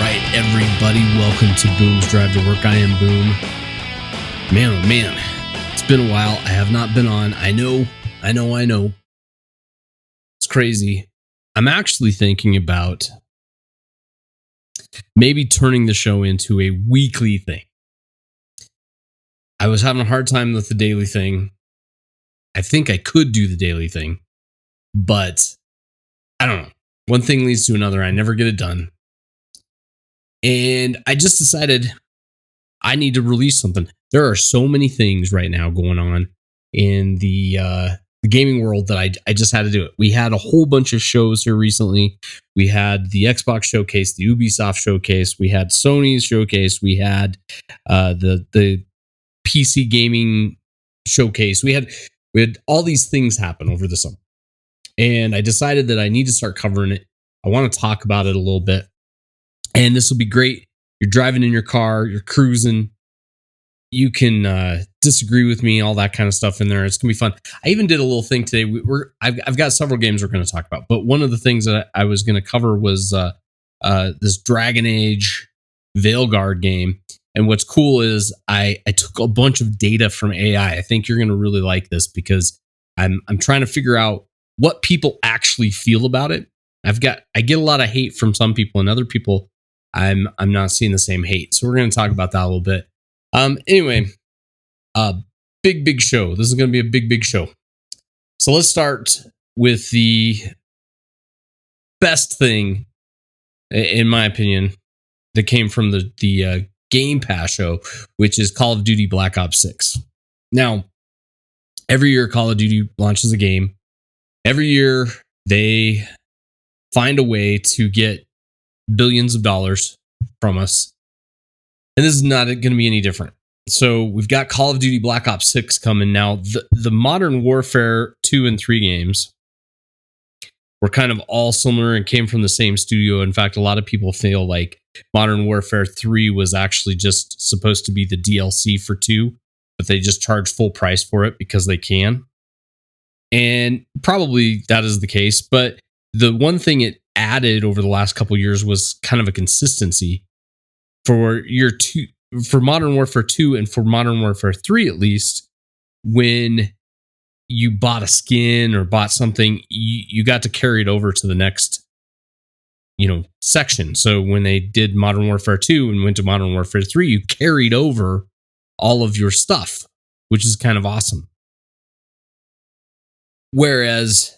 right, everybody, welcome to Boom's Drive to Work. I am Boom. Man, oh man, it's been a while. I have not been on. I know. It's crazy. I'm actually thinking about maybe turning the show into a weekly thing. I was having a hard time with the daily thing. I think I could do the daily thing, but I don't know. One thing leads to another. I never get it done. And I just decided I need to release something. There are so many things right now going on in the gaming world that I just had to do it. We had a whole bunch of shows here recently. We had the Xbox showcase, the Ubisoft showcase, we had Sony's showcase, we had the PC gaming showcase. We had all these things happen over the summer. And I decided that I need to start covering it. I want to talk about it a little bit. And this will be great. You're driving in your car, you're cruising. You can disagree with me, all that kind of stuff in there. It's going to be fun. I even did a little thing today. I've got several games we're going to talk about. But one of the things that I was going to cover was this Dragon Age Veilguard game. And what's cool is I took a bunch of data from AI. I think you're going to really like this because I'm trying to figure out what people actually feel about it. I get a lot of hate from some people, and other people I'm not seeing the same hate. So we're going to talk about that a little bit. Anyway, big show. This is going to be a big show. So let's start with the best thing, in my opinion, that came from the Game Pass show, which is Call of Duty Black Ops 6. Now, every year Call of Duty launches a game. Every year they find a way to get billions of dollars from us. And this is not going to be any different. So we've got Call of Duty Black Ops 6 coming now. The Modern Warfare 2 and 3 games were kind of all similar and came from the same studio. In fact, a lot of people feel like Modern Warfare 3 was actually just supposed to be the DLC for 2, but they just charge full price for it because they can. And probably that is the case. But the one thing it added over the last couple of years was kind of a consistency for Modern Warfare 2 and for Modern Warfare 3, at least. When you bought a skin or bought something, you got to carry it over to the next, section. So when they did Modern Warfare 2 and went to Modern Warfare 3, you carried over all of your stuff, which is kind of awesome. Whereas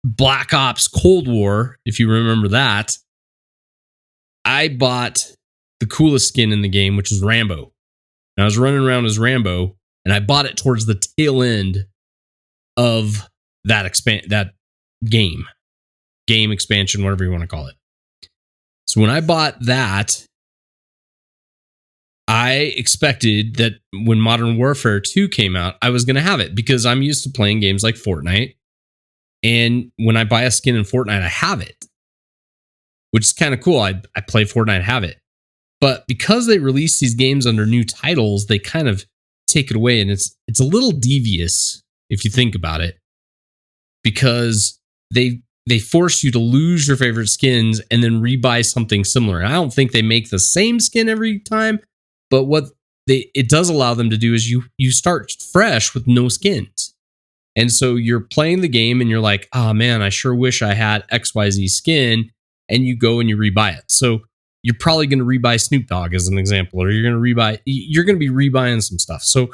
Black Ops Cold War, if you remember that, I bought the coolest skin in the game, which is Rambo. And I was running around as Rambo, and I bought it towards the tail end of that game expansion, whatever you want to call it. So when I bought that, I expected that when Modern Warfare 2 came out, I was going to have it because I'm used to playing games like Fortnite. And when I buy a skin in Fortnite, I have it, which is kind of cool. I play Fortnite, have it. But because they release these games under new titles, they kind of take it away. And it's a little devious if you think about it, because they force you to lose your favorite skins and then rebuy something similar. And I don't think they make the same skin every time, but what it does allow them to do is you start fresh with no skins. And so you're playing the game and you're like, oh man, I sure wish I had XYZ skin. And you go and you rebuy it. So you're probably going to rebuy Snoop Dogg as an example, or you're going to be rebuying some stuff. So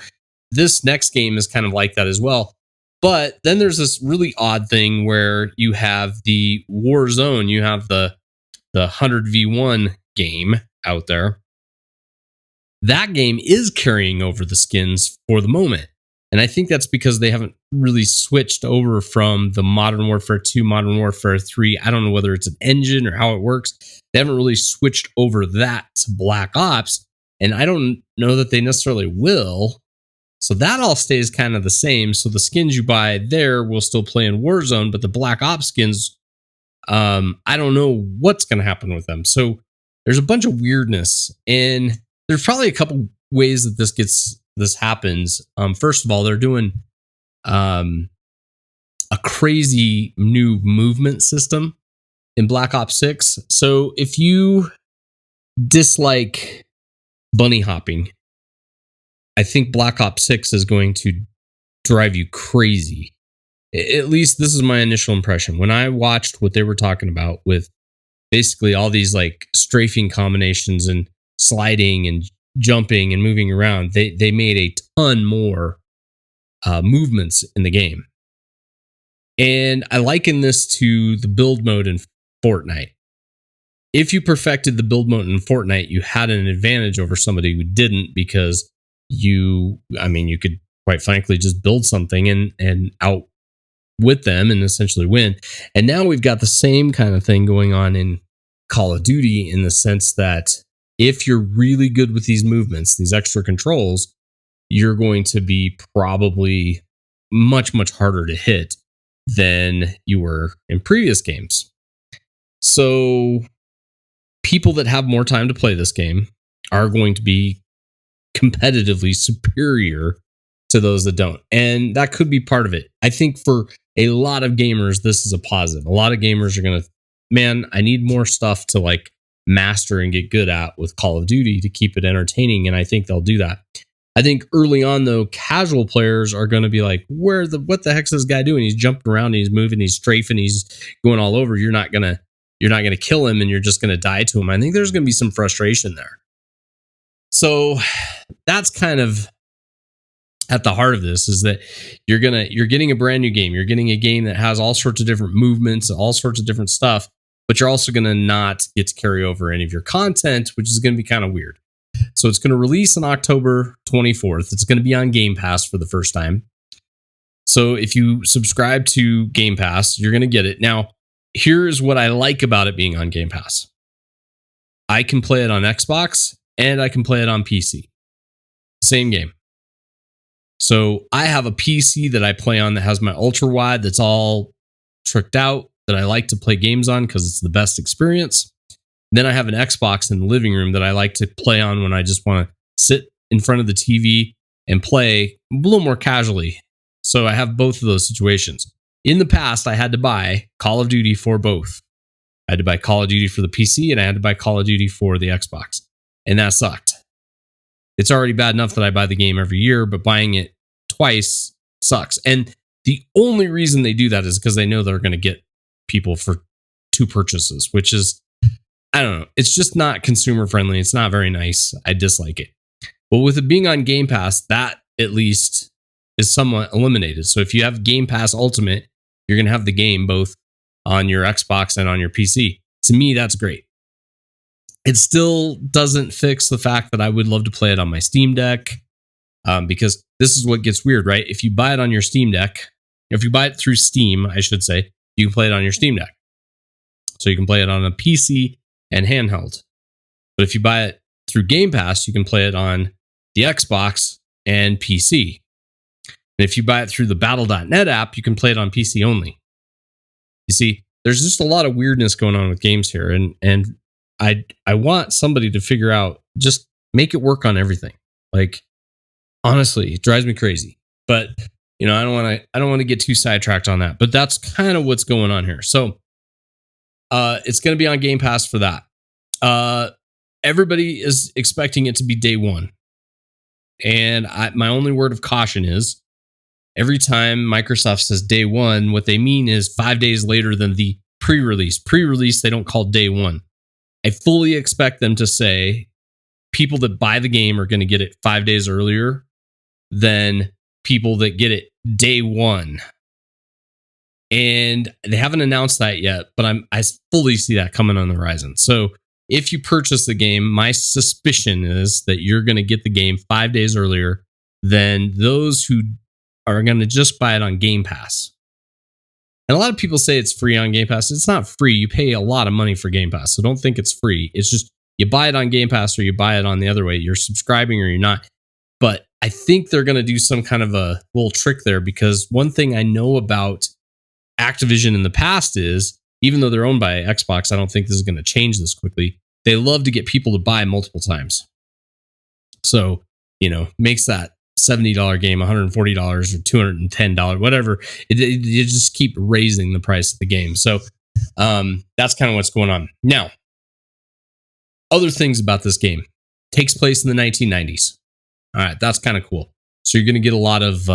this next game is kind of like that as well. But then there's this really odd thing where you have the Warzone, you have the 100v1 game out there. That game is carrying over the skins for the moment. And I think that's because they haven't really switched over from the Modern Warfare 2, Modern Warfare 3. I don't know whether it's an engine or how it works. They haven't really switched over that to Black Ops. And I don't know that they necessarily will. So that all stays kind of the same. So the skins you buy there will still play in Warzone, but the Black Ops skins, I don't know what's going to happen with them. So there's a bunch of weirdness. And there's probably a couple ways that this happens. First of all, they're doing a crazy new movement system in Black Ops 6. So if you dislike bunny hopping. I think Black Ops 6 is going to drive you crazy. At least this is my initial impression. When I watched what they were talking about with basically all these like strafing combinations and sliding and jumping and moving around, they made a ton more movements in the game. And I liken this to the build mode in Fortnite. If you perfected the build mode in Fortnite, you had an advantage over somebody who didn't, because you could quite frankly just build something and out with them and essentially win. And now we've got the same kind of thing going on in Call of Duty, in the sense that if you're really good with these movements, these extra controls, you're going to be probably much, much harder to hit than you were in previous games. So people that have more time to play this game are going to be competitively superior to those that don't. And that could be part of it. I think for a lot of gamers, this is a positive. A lot of gamers are going to, man, I need more stuff to like master and get good at with Call of Duty to keep it entertaining. And I think they'll do that. I think early on, though, casual players are going to be like, what the heck's this guy doing? He's jumping around, he's moving, he's strafing, he's going all over. You're not gonna kill him, and you're just gonna die to him. I think there's gonna be some frustration there. So that's kind of at the heart of this, is that you're getting a brand new game. You're getting a game that has all sorts of different movements, all sorts of different stuff, but you're also gonna not get to carry over any of your content, which is gonna be kind of weird. So it's going to release on October 24th. It's going to be on Game Pass for the first time. So if you subscribe to Game Pass, you're going to get it. Now, here's what I like about it being on Game Pass. I can play it on Xbox and I can play it on PC. Same game. So I have a PC that I play on that has my ultra wide, that's all tricked out, that I like to play games on because it's the best experience. Then I have an Xbox in the living room that I like to play on when I just want to sit in front of the TV and play a little more casually. So I have both of those situations. In the past, I had to buy Call of Duty for both. I had to buy Call of Duty for the PC and I had to buy Call of Duty for the Xbox. And that sucked. It's already bad enough that I buy the game every year, but buying it twice sucks. And the only reason they do that is because they know they're going to get people for two purchases, which is, I don't know. It's just not consumer friendly. It's not very nice. I dislike it. But with it being on Game Pass, that at least is somewhat eliminated. So if you have Game Pass Ultimate, you're going to have the game both on your Xbox and on your PC. To me, that's great. It still doesn't fix the fact that I would love to play it on my Steam Deck, because this is what gets weird, right? If you buy it on your Steam Deck, if you buy it through Steam, I should say, you can play it on your Steam Deck. So you can play it on a PC and handheld. But if you buy it through Game Pass, you can play it on the Xbox and PC. And if you buy it through the Battle.net app, you can play it on PC only. You see, there's just a lot of weirdness going on with games here, and I want somebody to figure out, just make it work on everything. Like, honestly, it drives me crazy. But I don't want to get too sidetracked on that. But that's kind of what's going on here. So it's going to be on Game Pass for that. Everybody is expecting it to be day one. And my only word of caution is, every time Microsoft says day one, what they mean is 5 days later than the pre-release. Pre-release, they don't call day one. I fully expect them to say people that buy the game are going to get it 5 days earlier than people that get it day one. And they haven't announced that yet, but I fully see that coming on the horizon. So if you purchase the game, my suspicion is that you're going to get the game 5 days earlier than those who are going to just buy it on Game Pass. And a lot of people say it's free on Game Pass. It's not free. You pay a lot of money for Game Pass, so don't think it's free. It's just you buy it on Game Pass or you buy it on the other way. You're subscribing or you're not. But I think they're going to do some kind of a little trick there, because one thing I know about Activision in the past is, even though they're owned by Xbox, I don't think this is going to change this quickly. They love to get people to buy multiple times. So, makes that $70 game $140 or $210, whatever. You just keep raising the price of the game. So that's kind of what's going on. Now, Other things about this game: takes place in the 1990s. All right, that's kind of cool. So you're going to get a lot of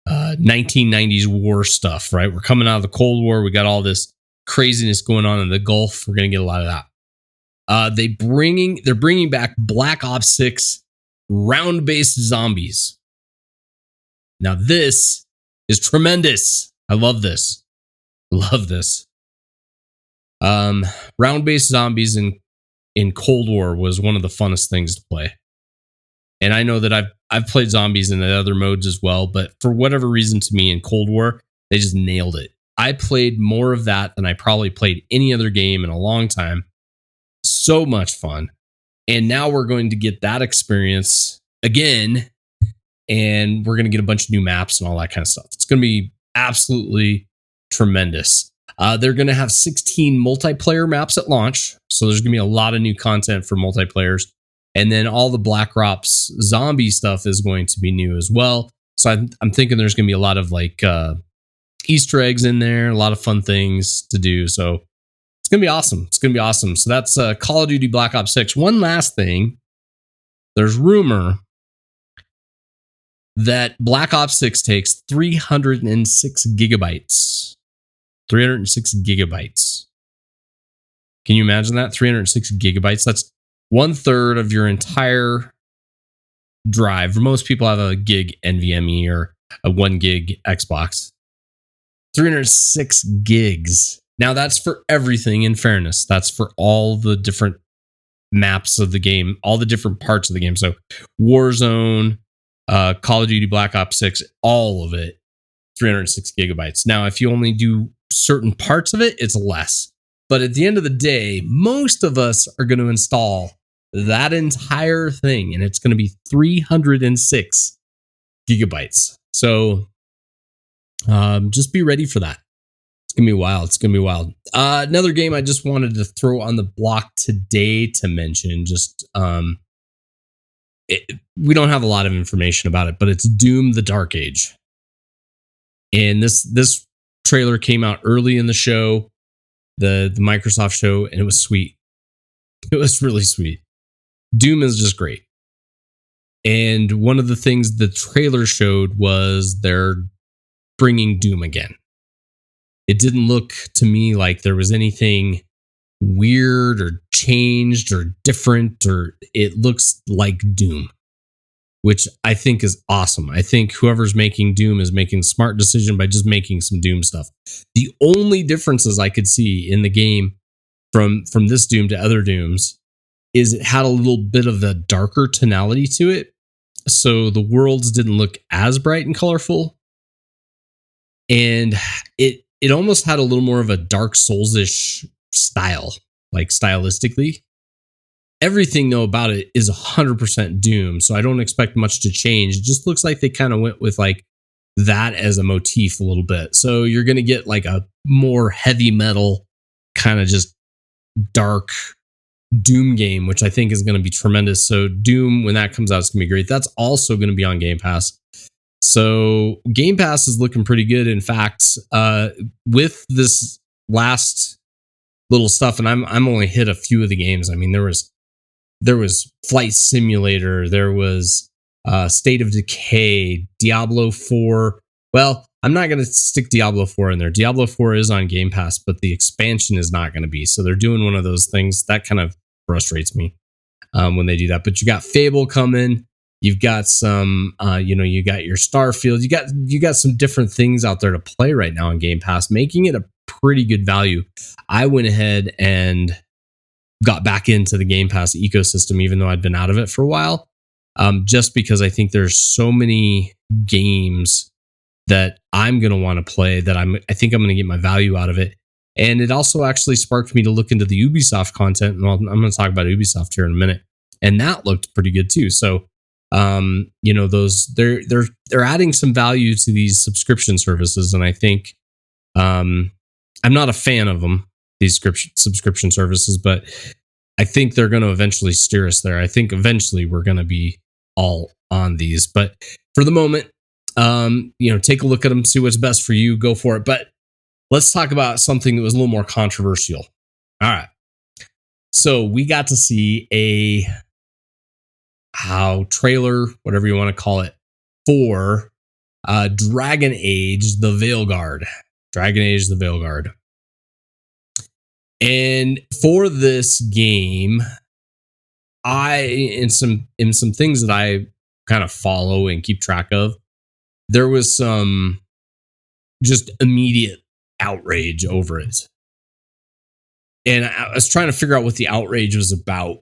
1990s war stuff, right? We're coming out of the Cold War. We got all this craziness going on in the Gulf. We're going to get a lot of that. They're bringing back Black Ops 6 round-based zombies. Now this is tremendous. I love this. Love this. Round-based zombies in Cold War was one of the funnest things to play. And I know that I've played zombies in the other modes as well, but for whatever reason, to me in Cold War, they just nailed it. I played more of that than I probably played any other game in a long time. So much fun. And now we're going to get that experience again, and we're going to get a bunch of new maps and all that kind of stuff. It's going to be absolutely tremendous. They're going to have 16 multiplayer maps at launch. So there's going to be a lot of new content for multiplayers. And then all the Black Ops zombie stuff is going to be new as well. So I'm thinking there's going to be a lot of like Easter eggs in there, a lot of fun things to do. So it's going to be awesome. It's going to be awesome. So that's Call of Duty Black Ops 6. One last thing. There's rumor that Black Ops 6 takes 306 gigabytes. 306 gigabytes. Can you imagine that? 306 gigabytes. That's 1/3 of your entire drive. Most people have a gig NVMe or a 1 gig Xbox. 306 gigs. Now that's for everything, in fairness. That's for all the different maps of the game, all the different parts of the game. So Warzone, Call of Duty Black Ops 6, all of it, 306 gigabytes. Now, if you only do certain parts of it, it's less. But at the end of the day, most of us are going to install that entire thing, and it's going to be 306 gigabytes. So just be ready for that. It's going to be wild. It's going to be wild. Another game I just wanted to throw on the block today to mention, we don't have a lot of information about it, but it's Doom the Dark Age. And this trailer came out early in the show, the Microsoft show, and it was sweet. It was really sweet. Doom is just great. And one of the things the trailer showed was they're bringing Doom again. It didn't look to me like there was anything weird or changed or different, or it looks like Doom, which I think is awesome. I think whoever's making Doom is making a smart decision by just making some Doom stuff. The only differences I could see in the game from this Doom to other Dooms is it had a little bit of the darker tonality to it. So the worlds didn't look as bright and colorful. And it almost had a little more of a Dark Souls-ish style, like stylistically. Everything though about it is 100% Doom, so I don't expect much to change. It just looks like they kind of went with like that as a motif a little bit. So you're going to get like a more heavy metal kind of just dark Doom game, which I think is going to be tremendous. So Doom, when that comes out, it's going to be great. That's also going to be on Game Pass. So Game Pass is looking pretty good. In fact, with this last little stuff, and I'm only hit a few of the games. I mean, there was Flight Simulator, there was State of Decay, Diablo 4. Well, I'm not going to stick Diablo 4 in there. Diablo 4 is on Game Pass, but the expansion is not going to be. So they're doing one of those things that kind of frustrates me when they do that. But you got Fable coming. You've got some, you got your Starfield. You got some different things out there to play right now on Game Pass, making it a pretty good value. I went ahead and got back into the Game Pass ecosystem, even though I'd been out of it for a while, just because I think there's so many games that I'm going to want to play that I think I'm going to get my value out of it. And it also actually sparked me to look into the Ubisoft content. And I'm going to talk about Ubisoft here in a minute. And that looked pretty good too. So, those they're adding some value to these subscription services. And I think, I'm not a fan of them, these subscription services, but I think they're going to eventually steer us there. I think eventually we're going to be all on these, but for the moment, take a look at them, see what's best for you, go for it. But let's talk about something that was a little more controversial. All right. So we got to see a trailer, whatever you want to call it, for Dragon Age: The Veilguard. Dragon Age: The Veilguard. And for this game, in some things that I kind of follow and keep track of, there was some just immediate outrage over it. And I was trying to figure out what the outrage was about.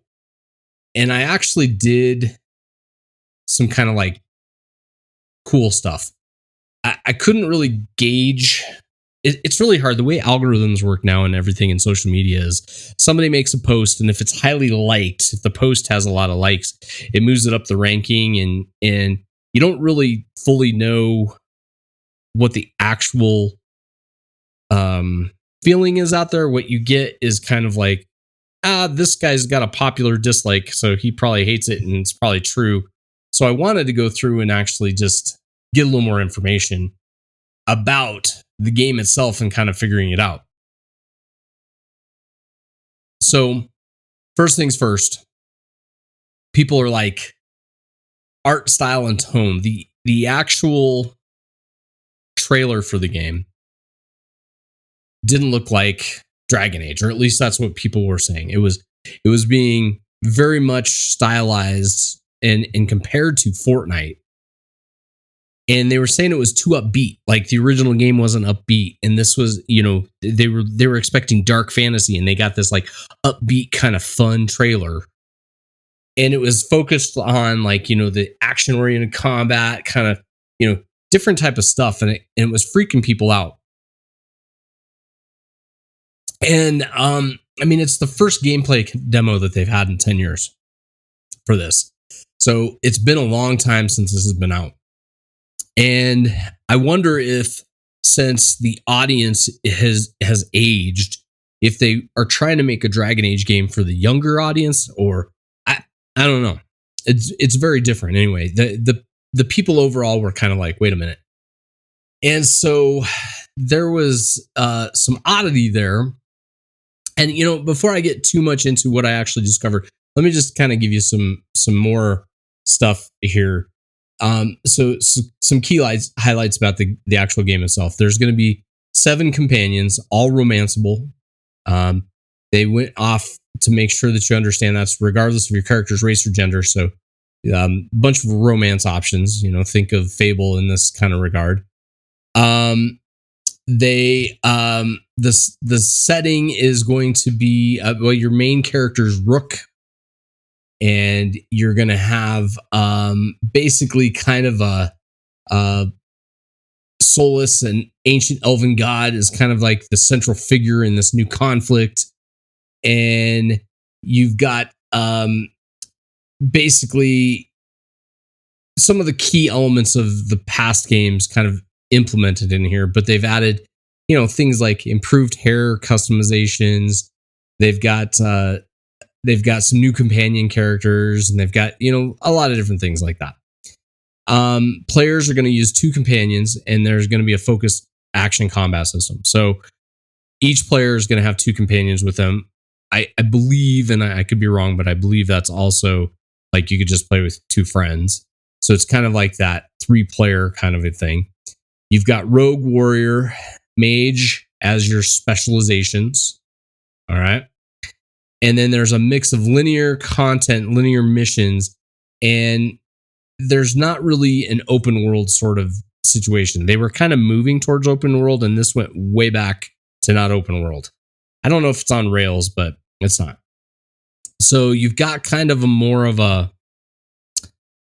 And I actually did some kind of like cool stuff. I couldn't really gauge. It's really hard. The way algorithms work now and everything in social media is somebody makes a post, and if it's highly liked, if the post has a lot of likes, it moves it up the ranking, and you don't really fully know what the actual feeling is out there. What you get is kind of like, this guy's got a popular dislike, so he probably hates it, and it's probably true. So I wanted to go through and actually just get a little more information about the game itself and kind of figuring it out. So, first things first, people are like art style and tone. The actual trailer for the game didn't look like Dragon Age, or at least that's what people were saying. It was being very much stylized and compared to Fortnite. And they were saying it was too upbeat. Like the original game wasn't upbeat, and this was, they were expecting dark fantasy, and they got this like upbeat kind of fun trailer. And it was focused on like, the action oriented combat, kind of, different type of stuff, and it was freaking people out. And I mean, it's the first gameplay demo that they've had in 10 years for this. So it's been a long time since this has been out. And I wonder if, since the audience has aged, if they are trying to make a Dragon Age game for the younger audience, or I don't know. It's very different. Anyway, the people overall were kind of like, wait a minute. And so there was some oddity there. And before I get too much into what I actually discovered, let me just kind of give you some more stuff here. So some key highlights about the actual game itself. There's going to be 7 companions, all romanceable. They went off to make sure that you understand that's regardless of your character's race or gender. So a bunch of romance options. Think of Fable in this kind of regard. The setting is going to be your main character's Rook. And you're going to have basically kind of a Solus, an ancient elven god, is kind of like the central figure in this new conflict. And you've got basically some of the key elements of the past games kind of implemented in here, but they've added, things like improved hair customizations. They've got some new companion characters, and they've got, a lot of different things like that. Players are going to use 2 companions, and there's going to be a focused action combat system. So each player is going to have 2 companions with them. I believe, and I could be wrong, but I believe that's also like you could just play with 2 friends. So it's kind of like that 3-player kind of a thing. You've got Rogue, Warrior, Mage as your specializations. All right. And then there's a mix of linear content, linear missions, and there's not really an open world sort of situation. They were kind of moving towards open world, and this went way back to not open world. I don't know if it's on rails, but it's not. So you've got kind of a more of a,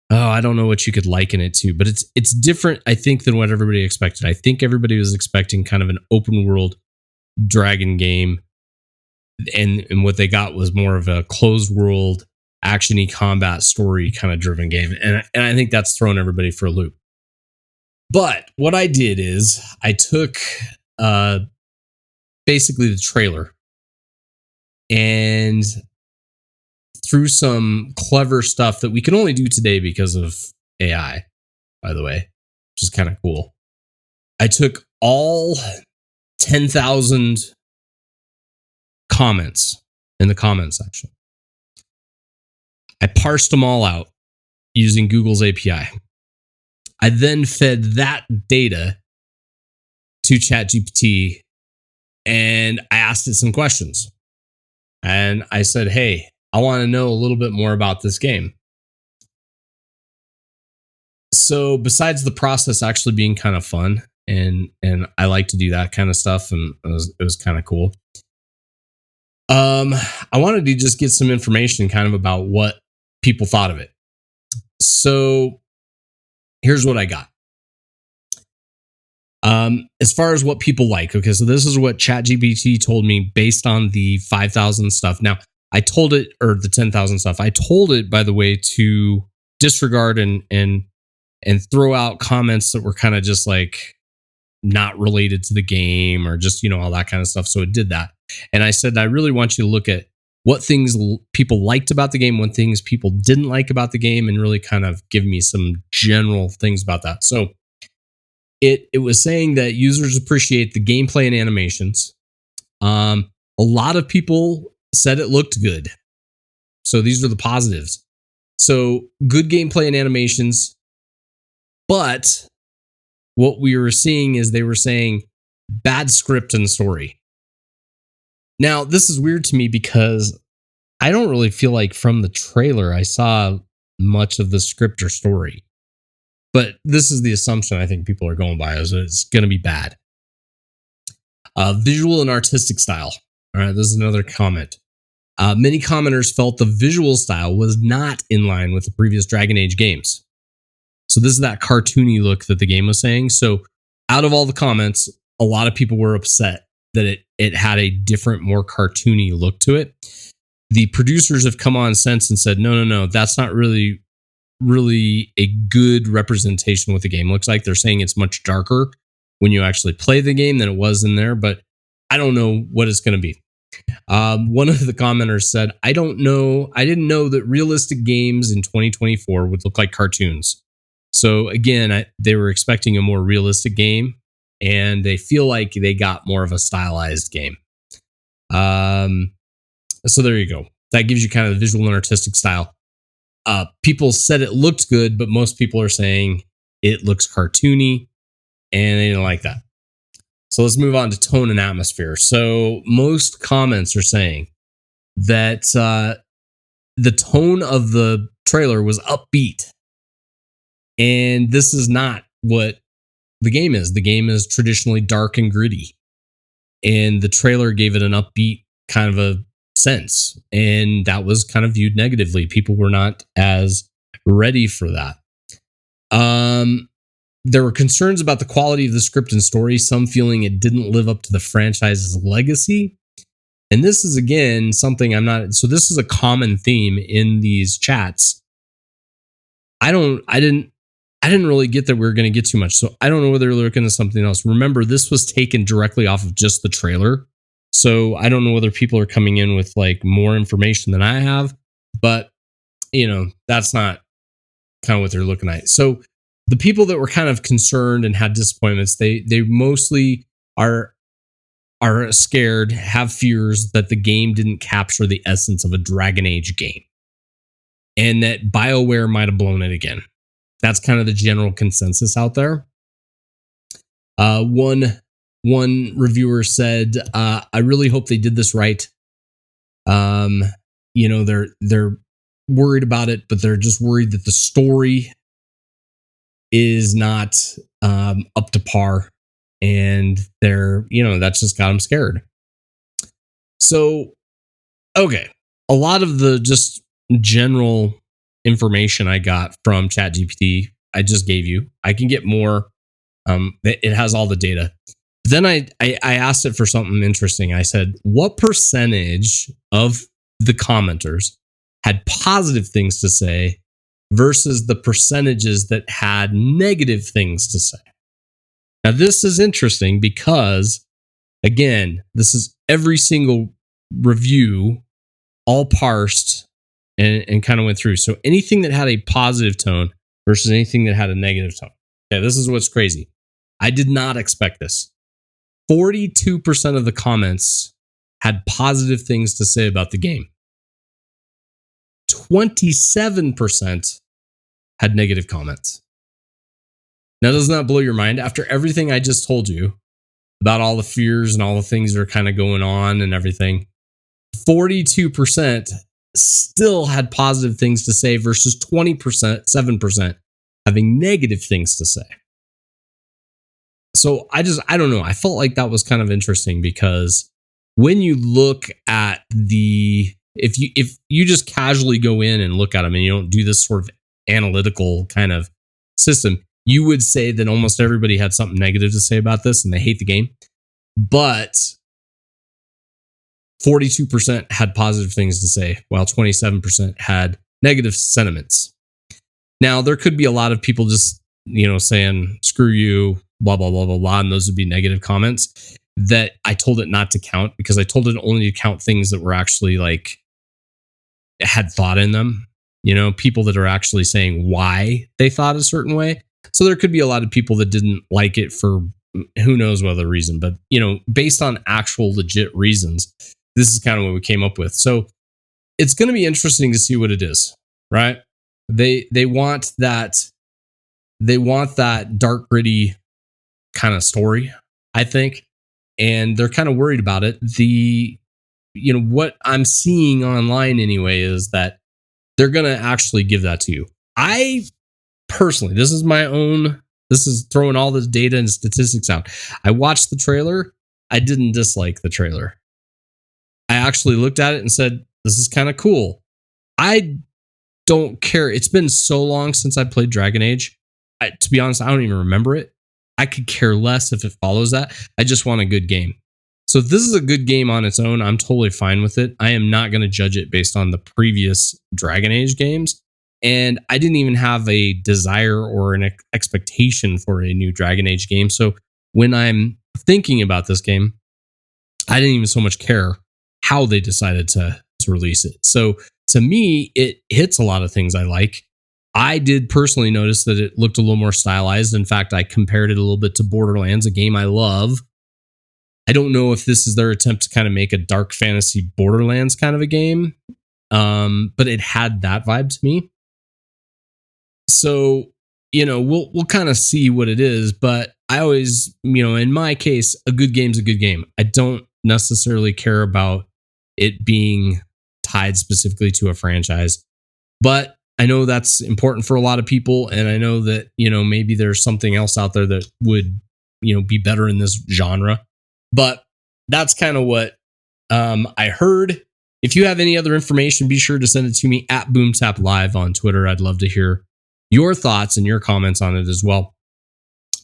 I don't know what you could liken it to, but it's different, I think, than what everybody expected. I think everybody was expecting kind of an open world dragon game. And what they got was more of a closed world, action-y combat story kind of driven game. And I think that's thrown everybody for a loop. But what I did is I took basically the trailer, and through some clever stuff that we can only do today because of AI, by the way, which is kind of cool. I took all 10,000 comments in the comment section. I parsed them all out using Google's API. I then fed that data to ChatGPT and I asked it some questions. And I said, hey, I want to know a little bit more about this game. So besides the process actually being kind of fun, and I like to do that kind of stuff, and it was kind of cool. I wanted to just get some information kind of about what people thought of it. So here's what I got. As far as what people like, okay, so this is what ChatGPT told me based on the 5,000 stuff. Now, I told it, or the 10,000 stuff, I told it, by the way, to disregard and throw out comments that were kind of just like not related to the game, or just, you know, all that kind of stuff. So it did that. And I said, I really want you to look at what things people liked about the game, what things people didn't like about the game, and really kind of give me some general things about that. So it was saying that users appreciate the gameplay and animations. A lot of people said it looked good. So these are the positives. So good gameplay and animations. But what we were seeing is they were saying bad script and story. Now, this is weird to me because I don't really feel like from the trailer I saw much of the script or story. But this is the assumption I think people are going by, is it's going to be bad. Visual and artistic style. All right, this is another comment. Many commenters felt the visual style was not in line with the previous Dragon Age games. So this is that cartoony look that the game was saying. So out of all the comments, a lot of people were upset that it had a different, more cartoony look to it. The producers have come on since and said, no, that's not really a good representation of what the game looks like. They're saying it's much darker when you actually play the game than it was in there, but I don't know what it's going to be. One of the commenters said, I didn't know that realistic games in 2024 would look like cartoons. So again, they were expecting a more realistic game, and they feel like they got more of a stylized game. So there you go. That gives you kind of the visual and artistic style. People said it looked good, but most people are saying it looks cartoony, and they didn't like that. So let's move on to tone and atmosphere. So most comments are saying that the tone of the trailer was upbeat. And this is not what the game is. The game is traditionally dark and gritty. And the trailer gave it an upbeat kind of a sense. And that was kind of viewed negatively. People were not as ready for that. There were concerns about the quality of the script and story, some feeling it didn't live up to the franchise's legacy. And this is, again, something so this is a common theme in these chats. I didn't really get that we were going to get too much. So I don't know whether they're looking at something else. Remember, this was taken directly off of just the trailer. So I don't know whether people are coming in with like more information than I have, but you know, that's not kind of what they're looking at. So the people that were kind of concerned and had disappointments, they mostly are scared, have fears that the game didn't capture the essence of a Dragon Age game, and that BioWare might have blown it again. That's kind of the general consensus out there. One reviewer said, "I really hope they did this right. You know, they're worried about it, but they're just worried that the story is not up to par, and that's just got them scared." So, okay, a lot of the just general information I got from ChatGPT, I just gave you. I can get more. It has all the data. Then I asked it for something interesting. I said, what percentage of the commenters had positive things to say versus the percentages that had negative things to say? Now, this is interesting because, again, this is every single review, all parsed and kind of went through. So anything that had a positive tone versus anything that had a negative tone. Okay, this is what's crazy. I did not expect this. 42% of the comments had positive things to say about the game. 27% had negative comments. Now, doesn't that blow your mind? After everything I just told you about all the fears and all the things that are kind of going on and everything, 42% still had positive things to say versus 7% having negative things to say. So I don't know. I felt like that was kind of interesting because when you look at if you just casually go in and look at them and you don't do this sort of analytical kind of system, you would say that almost everybody had something negative to say about this and they hate the game. But 42% had positive things to say, while 27% had negative sentiments. Now, there could be a lot of people just, saying, screw you, blah, blah, blah, blah, blah. And those would be negative comments that I told it not to count because I told it only to count things that were actually like had thought in them, people that are actually saying why they thought a certain way. So there could be a lot of people that didn't like it for who knows what other reason, but based on actual legit reasons, this is kind of what we came up with. So it's going to be interesting to see what it is, right? They want that dark, gritty kind of story, I think, and they're kind of worried about it. What I'm seeing online anyway is that they're going to actually give that to you. I personally, this is throwing all this data and statistics out. I watched the trailer. I didn't dislike the trailer. I actually looked at it and said, this is kind of cool. I don't care. It's been so long since I played Dragon Age. To be honest, I don't even remember it. I could care less if it follows that. I just want a good game. So if this is a good game on its own, I'm totally fine with it. I am not going to judge it based on the previous Dragon Age games. And I didn't even have a desire or an expectation for a new Dragon Age game. So when I'm thinking about this game, I didn't even so much care how they decided to release it. So to me, it hits a lot of things I like. I did personally notice that it looked a little more stylized. In fact, I compared it a little bit to Borderlands, a game I love. I don't know if this is their attempt to kind of make a dark fantasy Borderlands kind of a game, but it had that vibe to me. So, we'll kind of see what it is, but I always, in my case, a good game's a good game. I don't necessarily care about it being tied specifically to a franchise, but I know that's important for a lot of people. And I know that, maybe there's something else out there that would, be better in this genre, but that's kind of what I heard. If you have any other information, be sure to send it to me at BoomTap Live on Twitter. I'd love to hear your thoughts and your comments on it as well.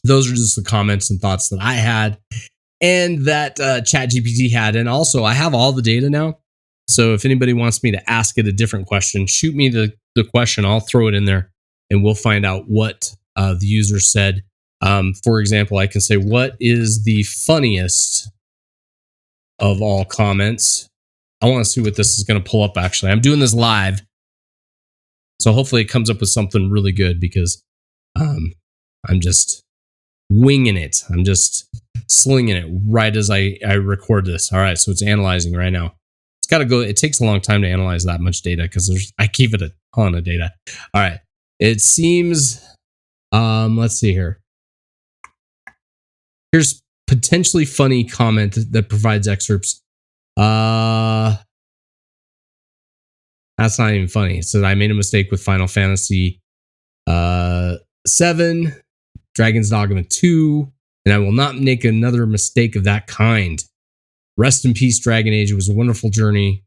Those are just the comments and thoughts that I had and that ChatGPT had. And also, I have all the data now. So if anybody wants me to ask it a different question, shoot me the question. I'll throw it in there and we'll find out what the user said. For example, I can say, what is the funniest of all comments? I want to see what this is going to pull up, actually. I'm doing this live. So hopefully it comes up with something really good because I'm just winging it. I'm just slinging it right as I record this. All right, so it's analyzing right now. It's got to go. It takes a long time to analyze that much data because I keep it a ton of data. All right, it seems. Let's see here. Here's potentially funny comment that provides excerpts. That's not even funny. It says, I made a mistake with Final Fantasy 7, Dragon's Dogma 2, and I will not make another mistake of that kind. Rest in peace, Dragon Age. It was a wonderful journey,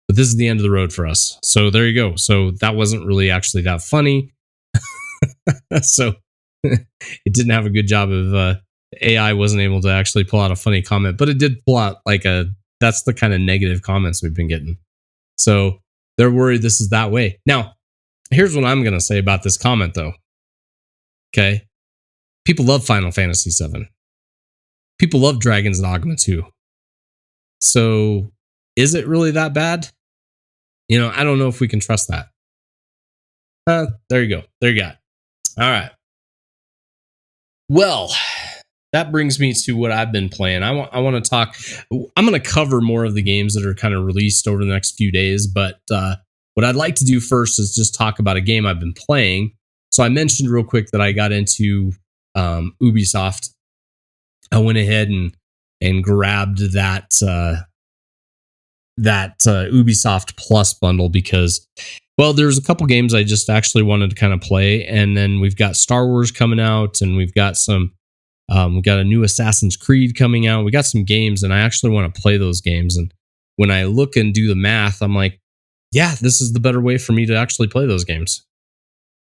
but this is the end of the road for us. So there you go. So that wasn't really actually that funny. So it didn't have a good job of AI wasn't able to actually pull out a funny comment, but it did pull out that's the kind of negative comments we've been getting. So they're worried this is that way. Now, here's what I'm going to say about this comment, though. Okay. People love Final Fantasy 7. People love Dragon's Dogma 2. So is it really that bad? I don't know if we can trust that. There you go. There you got it. All right. Well, that brings me to what I've been playing. I want to talk. I'm going to cover more of the games that are kind of released over the next few days, but what I'd like to do first is just talk about a game I've been playing. So I mentioned real quick that I got into Ubisoft. I went ahead and grabbed that Ubisoft Plus bundle because, well, there's a couple games I just actually wanted to kind of play, and then we've got Star Wars coming out, and we've got a new Assassin's Creed coming out. We got some games, and I actually want to play those games. And when I look and do the math, I'm like, yeah, this is the better way for me to actually play those games.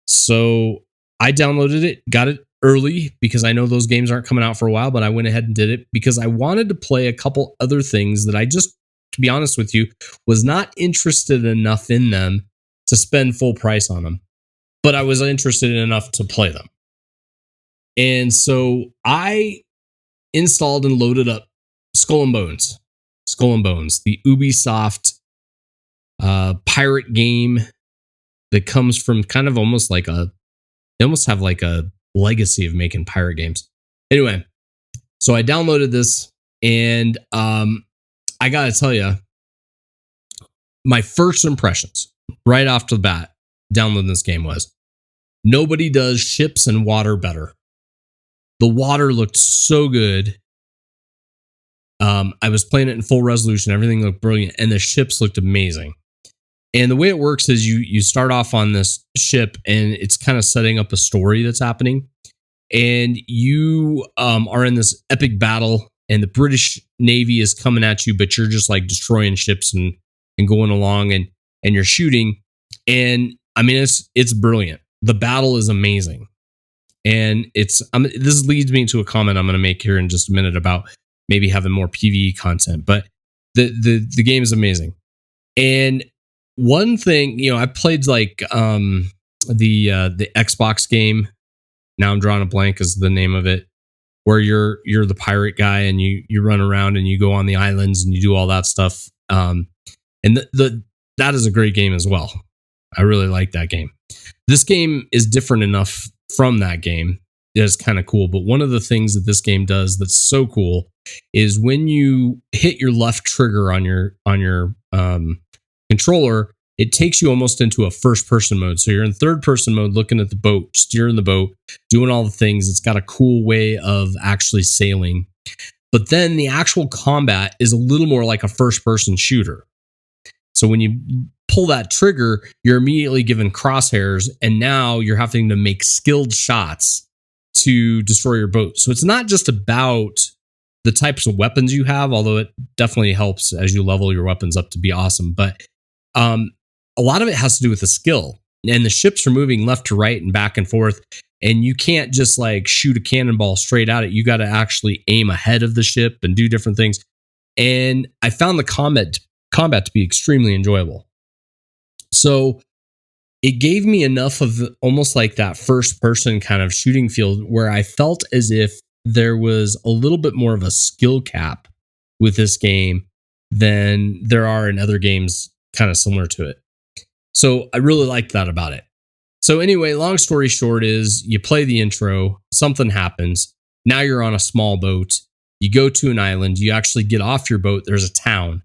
So I downloaded it, got it early because I know those games aren't coming out for a while, but I went ahead and did it because I wanted to play a couple other things that I just, to be honest with you, was not interested enough in them to spend full price on them, but I was interested enough to play them. And so I installed and loaded up Skull and Bones, the Ubisoft pirate game that comes from kind of almost like they almost have like a legacy of making pirate games. Anyway, so I downloaded this, and I gotta tell you, my first impressions right off the bat downloading this game was nobody does ships and water better. The water looked so good. I was playing it in full resolution. Everything looked brilliant, and the ships looked amazing. And the way it works is you start off on this ship, and it's kind of setting up a story that's happening. And you are in this epic battle, and the British Navy is coming at you, but you're just like destroying ships and going along, and you're shooting. And I mean, it's brilliant. The battle is amazing. And this leads me to a comment I'm going to make here in just a minute about maybe having more PvE content, but the game is amazing. And one thing, I played like the Xbox game. Now I'm drawing a blank is the name of it, where you're the pirate guy and you run around and you go on the islands and you do all that stuff. And that is a great game as well. I really like that game. This game is different enough from that game. It's kind of cool. But one of the things that this game does that's so cool is when you hit your left trigger on your controller, it takes you almost into a first person mode. So you're in third person mode, looking at the boat, steering the boat, doing all the things. It's got a cool way of actually sailing. But then the actual combat is a little more like a first person shooter. So when you pull that trigger, you're immediately given crosshairs, and now you're having to make skilled shots to destroy your boat. So it's not just about the types of weapons you have, although it definitely helps as you level your weapons up to be awesome. But a lot of it has to do with the skill, and the ships are moving left to right and back and forth. And you can't just like shoot a cannonball straight at it. You got to actually aim ahead of the ship and do different things. And I found the combat to be extremely enjoyable. So it gave me enough of almost like that first person kind of shooting field where I felt as if there was a little bit more of a skill cap with this game than there are in other games kind of similar to it. So I really liked that about it. So anyway, long story short is you play the intro, something happens. Now you're on a small boat. You go to an island. You actually get off your boat. There's a town.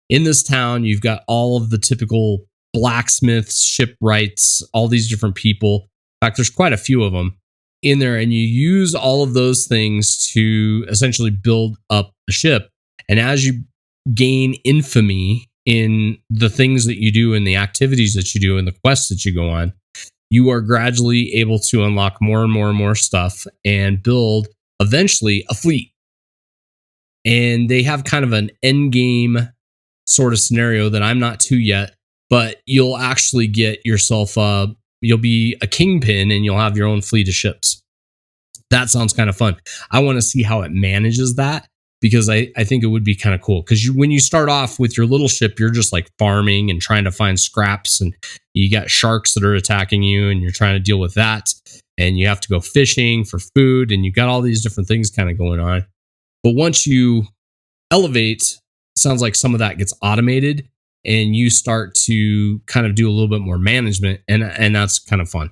In this town, you've got all of the typical blacksmiths, shipwrights, all these different people. In fact, there's quite a few of them in there, and you use all of those things to essentially build up a ship. And as you gain infamy in the things that you do and the activities that you do and the quests that you go on, you are gradually able to unlock more and more and more stuff and build eventually a fleet. And they have kind of an end game sort of scenario that I'm not to yet, but you'll actually get yourself you'll be a kingpin and you'll have your own fleet of ships. That sounds kind of fun. I want to see how it manages that, because I think it would be kind of cool. Because when you start off with your little ship, you're just like farming and trying to find scraps, and you got sharks that are attacking you and you're trying to deal with that. And you have to go fishing for food, and you got all these different things kind of going on. But once you elevate, sounds like some of that gets automated and you start to kind of do a little bit more management, and that's kind of fun.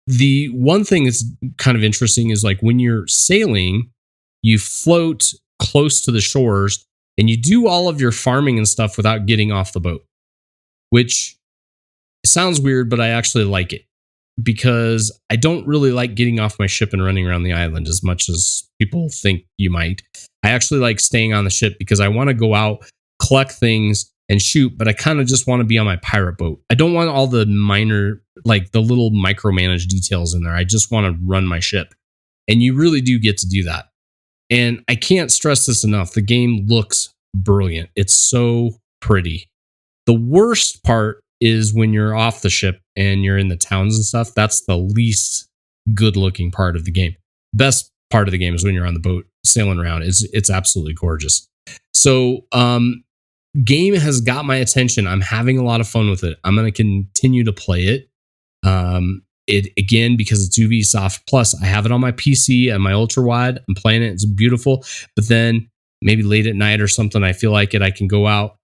The one thing that's kind of interesting is like when you're sailing, you float close to the shores and you do all of your farming and stuff without getting off the boat, which sounds weird, but I actually like it because I don't really like getting off my ship and running around the island as much as people think you might. I actually like staying on the ship because I want to go out, collect things, and shoot, but I kind of just want to be on my pirate boat. I don't want all the minor, like the little micromanaged details in there. I just want to run my ship. And you really do get to do that. And I can't stress this enough. The game looks brilliant. It's so pretty. The worst part is when you're off the ship and you're in the towns and stuff. That's the least good looking part of the game. Best part of the game is when you're on the boat sailing around. It's absolutely gorgeous. So, game has got my attention. I'm having a lot of fun with it. I'm going to continue to play it. It again, because it's Ubisoft Plus, I have it on my PC and my ultra wide. I'm playing it. It's beautiful. But then maybe late at night or something, I feel like it. I can go out,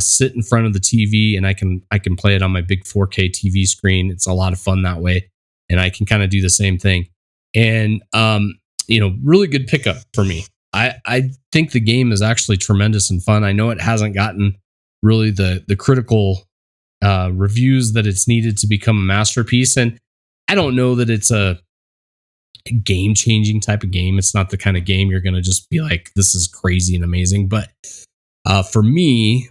sit in front of the TV, and I can play it on my big 4K TV screen. It's a lot of fun that way, and I can kind of do the same thing. And really good pickup for me. I think the game is actually tremendous and fun. I know it hasn't gotten really the critical reviews that it's needed to become a masterpiece, and I don't know that it's a game-changing type of game. It's not the kind of game you're going to just be like, this is crazy and amazing. But for me,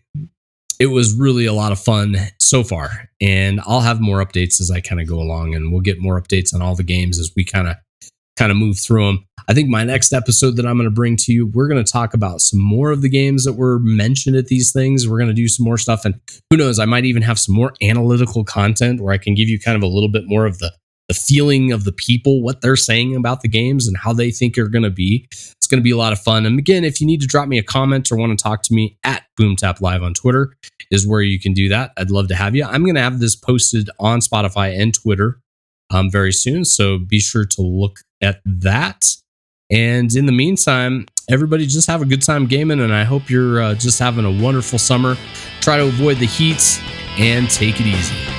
it was really a lot of fun so far, and I'll have more updates as I kind of go along, and we'll get more updates on all the games as we kind of move through them. I think my next episode that I'm going to bring to you, we're going to talk about some more of the games that were mentioned at these things. We're going to do some more stuff, and who knows, I might even have some more analytical content where I can give you kind of a little bit more of the feeling of the people, what they're saying about the games and how they think are going to be. It's going to be a lot of fun. And again, if you need to drop me a comment or want to talk to me, at BoomTap Live on Twitter is where you can do that. I'd love to have you. I'm going to have this posted on Spotify and Twitter very soon, so be sure to look at that. And in the meantime, everybody just have a good time gaming, and I hope you're just having a wonderful summer. Try to avoid the heat and take it easy.